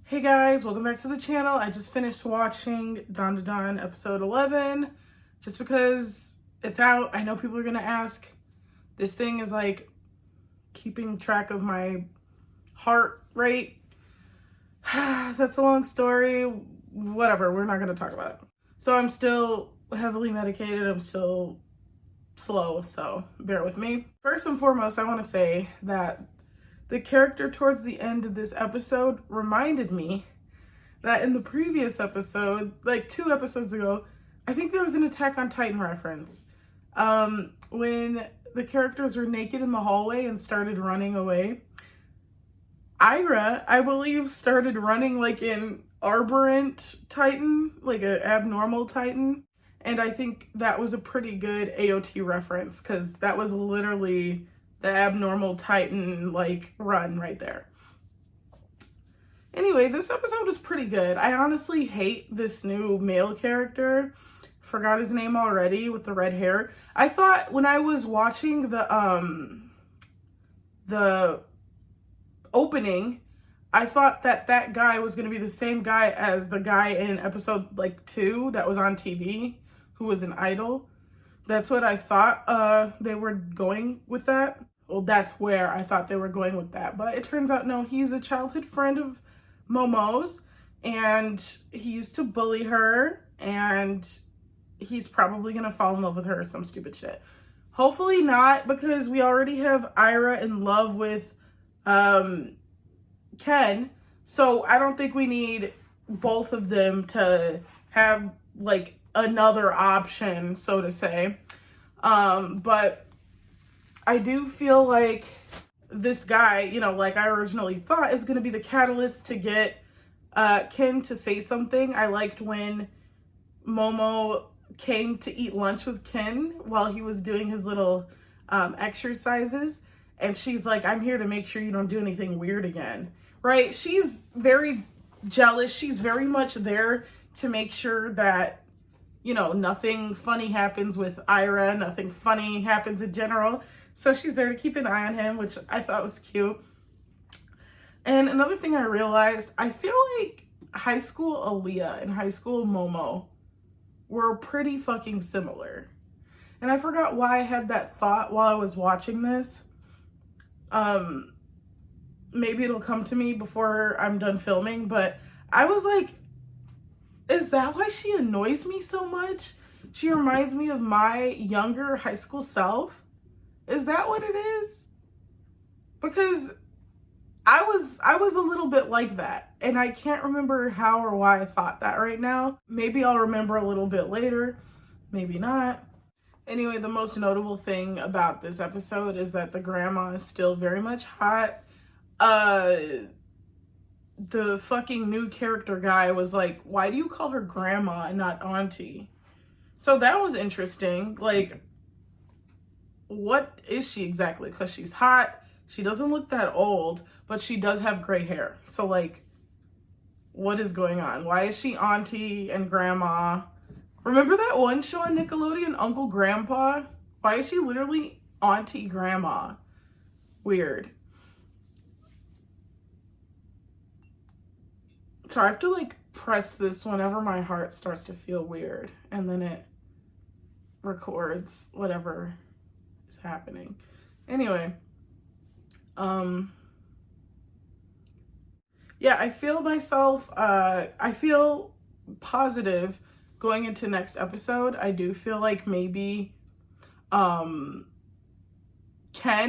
Hey guys, welcome back to the channel. I just finished watching Dandadan episode 11 just because it's out. I know people are gonna ask. This thing is like keeping track of my heart rate. That's a long story. Whatever, we're not gonna talk about it. So I'm still heavily medicated. I'm still slow, so bear with me. First and foremost, I want to say that the character towards the end of this episode reminded me that in the previous episode, like 2 episodes ago, I think there was an Attack on Titan reference. When the characters were naked in the hallway and started running away, Ira, I believe, started running like an aberrant Titan, like an abnormal Titan. And I think that was a pretty good AOT reference because that was literally the abnormal Titan like run right there. Anyway, this episode was pretty good. I honestly hate this new male character. Forgot his name already with the red hair. I thought when I was watching the opening, I thought that guy was going to be the same guy as the guy in episode like 2 that was on TV who was an idol. That's what I thought they were going with that. Well, that's where I thought they were going with that. But it turns out, no, he's a childhood friend of Momo's, and he used to bully her, and he's probably going to fall in love with her or some stupid shit. Hopefully not, because we already have Ira in love with Ken, so I don't think we need both of them to have, like, another option, so to say. But I do feel like this guy, you know, like I originally thought, is going to be the catalyst to get Ken to say something. I liked when Momo came to eat lunch with Ken while he was doing his little exercises. And she's like, I'm here to make sure you don't do anything weird again. Right? She's very jealous. She's very much there to make sure that, you know, nothing funny happens with Ira. Nothing funny happens in general. So she's there to keep an eye on him, which I thought was cute. And another thing I realized, I feel like high school Aaliyah and high school Momo were pretty fucking similar. And I forgot why I had that thought while I was watching this. Maybe it'll come to me before I'm done filming, but I was like, is that why she annoys me so much? She reminds me of my younger high school self. Is that what it is? Because I was a little bit like that, and I can't remember how or why I thought that right now. Maybe I'll remember a little bit later, maybe not. Anyway, the most notable thing about this episode is that the grandma is still very much hot. The fucking new character guy was like, why do you call her grandma and not auntie? So that was interesting. Like, what is she exactly? Because she's hot, she doesn't look that old, but she does have gray hair. So like, what is going on? Why is she auntie and grandma? Remember that one show on Nickelodeon, Uncle Grandpa? Why is she literally auntie grandma? Weird. So I have to like press this whenever my heart starts to feel weird, and then it records whatever is happening. Anyway, yeah, I feel myself, I feel positive going into next episode. I do feel like maybe, Ken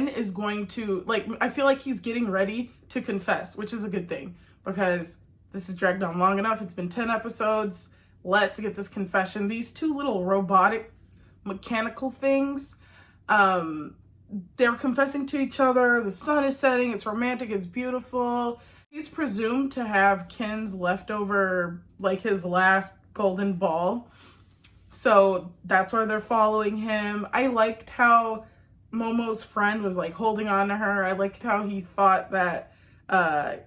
is going to, like, I feel like he's getting ready to confess, which is a good thing because this has dragged on long enough. It's been 10 episodes. Let's get this confession. These 2 little robotic mechanical things, they're confessing to each other. The sun is setting. It's romantic. It's beautiful. He's presumed to have Ken's leftover, like his last golden ball. So that's why they're following him. I liked how Momo's friend was like holding on to her. I liked how he thought that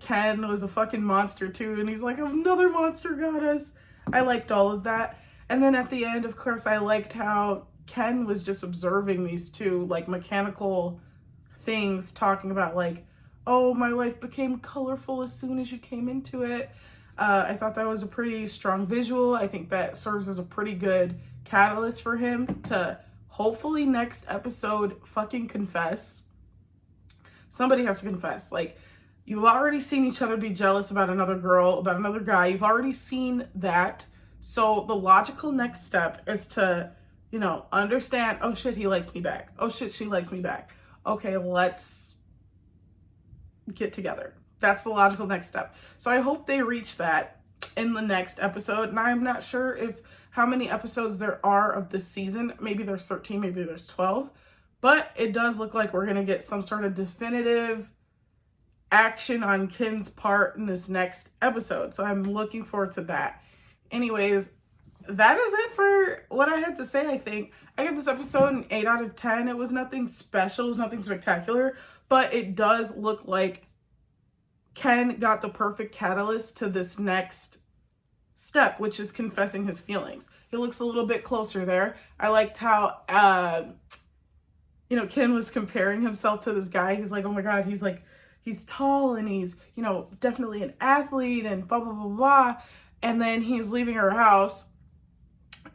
Ken was a fucking monster too. And he's like, another monster got us. I liked all of that. And then at the end, of course, I liked how Ken was just observing these 2 like mechanical things talking about like, oh, my life became colorful as soon as you came into it. I thought that was a pretty strong visual. I think that serves as a pretty good catalyst for him to hopefully next episode fucking confess. Somebody has to confess. Like, you've already seen each other be jealous about another girl, about another guy. You've already seen that. So the logical next step is to, you know, understand, oh shit, he likes me back. Oh shit, she likes me back. Okay, let's get together. That's the logical next step. So I hope they reach that in the next episode. And I'm not sure if how many episodes there are of this season. Maybe there's 13, maybe there's 12. But it does look like we're going to get some sort of definitive action on Ken's part in this next episode. So I'm looking forward to that. Anyways, that is it for what I had to say, I think. I give this episode an 8 out of 10. It was nothing special. It was nothing spectacular. But it does look like Ken got the perfect catalyst to this next step, which is confessing his feelings. He looks a little bit closer there. I liked how, you know, Ken was comparing himself to this guy. He's like, oh my God, he's tall and he's, you know, definitely an athlete and blah, blah, blah, blah. And then he's leaving her house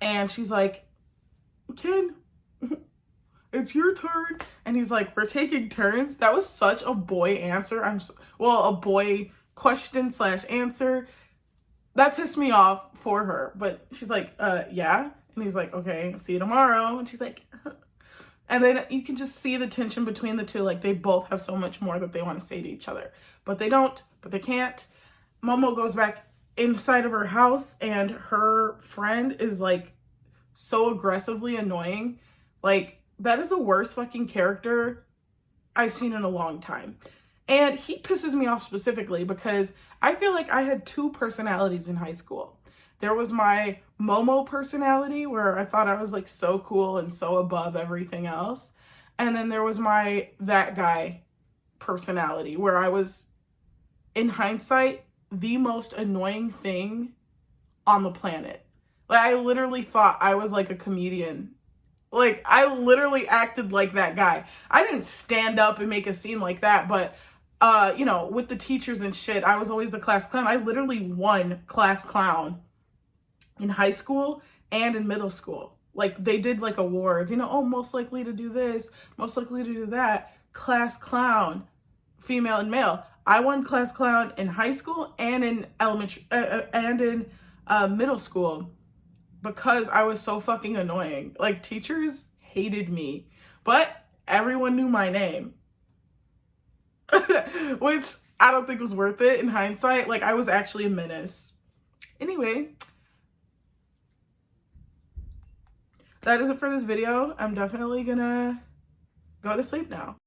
and she's like, Ken, it's your turn. And he's like, we're taking turns. That was such a boy answer. A boy question / answer. That pissed me off for her. But she's like, yeah. And he's like, okay, see you tomorrow. And she's like, and then you can just see the tension between the two. Like, they both have so much more that they want to say to each other. But they don't, but they can't. Momo goes back inside of her house and her friend is like so aggressively annoying. Like, that is the worst fucking character I've seen in a long time. And he pisses me off specifically because I feel like I had 2 personalities in high school. There was my Momo personality where I thought I was like so cool and so above everything else. And then there was my that guy personality where I was, in hindsight, the most annoying thing on the planet. Like, I literally thought I was like a comedian. Like, I literally acted like that guy. I didn't stand up and make a scene like that, but you know, with the teachers and shit, I was always the class clown. I literally won class clown in high school and in middle school. Like, they did like awards, you know, oh, most likely to do this, most likely to do that, class clown, female and male. I won class clown in high school and in elementary and in middle school because I was so fucking annoying. Like, teachers hated me, but everyone knew my name. Which I don't think was worth it in hindsight. Like, I was actually a menace. Anyway, that is it for this video. I'm definitely gonna go to sleep now.